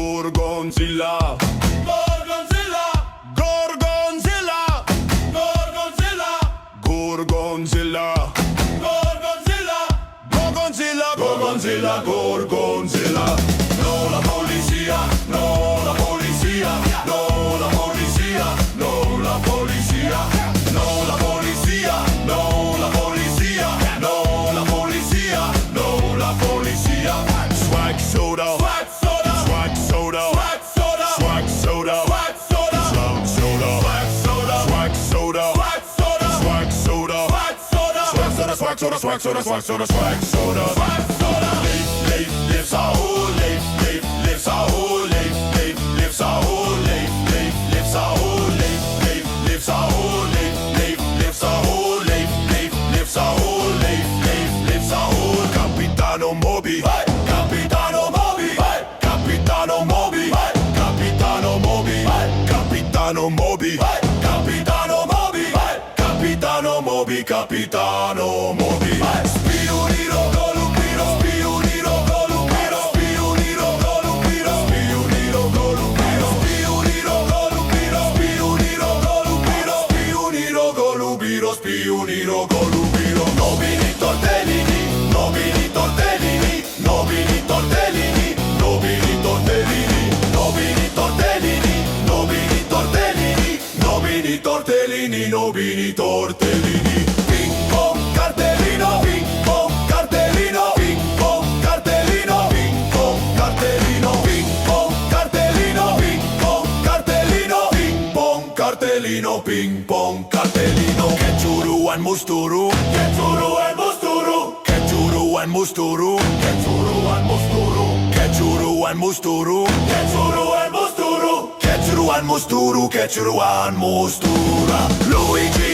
Gorgonzilla, Gorgonzilla, Gorgonzilla, Gorgonzilla, Gorgonzilla, Gorgonzilla, Gorgonzilla, Gorgonzilla. no la polizia, no la polizia, no la polizia, no la polizia, no la polizia, no la polizia, no la polizia, no la polizia. Swag soda, Swag soda, swag soda, swag soda, swag soda, swag soda, swag soda, swag soda, swag soda, swag soda, swag soda, swag soda, swag soda, swag soda, swag soda, swag soda, swag soda. swag soda. Leef Saul, leef Saul, leef Saul, leef Saul, leef Saul, leef Saul, leef Saul, leef Saul. Capitano Moby, Vai, Capitano Moby, vai, Capitano Moby, vai, Capitano Moby, vai, Capitano Moby, vai, Capitano Moby, vai, Capitano Moby, Capitano Moby, vai. Spioniro, Golubiro, spioniro, Golubiro, spioniro, Golubiro, spioniro, Golubiro, spioniro, Golubiro, spioniro, Golubiro, spioniro, Golubiro, spioniro, Golubiro. Nobili tortellini, nobili tortellini, nobili tortellini, nobili tortellini, nobili tortellini, nobili tortellini, nobili tortellini, nobili tortellini. Ping pong cartellino, ping pong cartellino, ping pong cartellino, ping pong cartellino, ping pong cartellino, ping pong cartellino, ping pong cartellino, ping pong cartellino. Ketchuruan musturu, Ketchuruan musturu, Ketchuruan musturu, Ketchuruan musturu, Ketchuruan musturu, Ketchuruan musturu, Ketchuruan musturu, Ketchuruan mustura. Luigi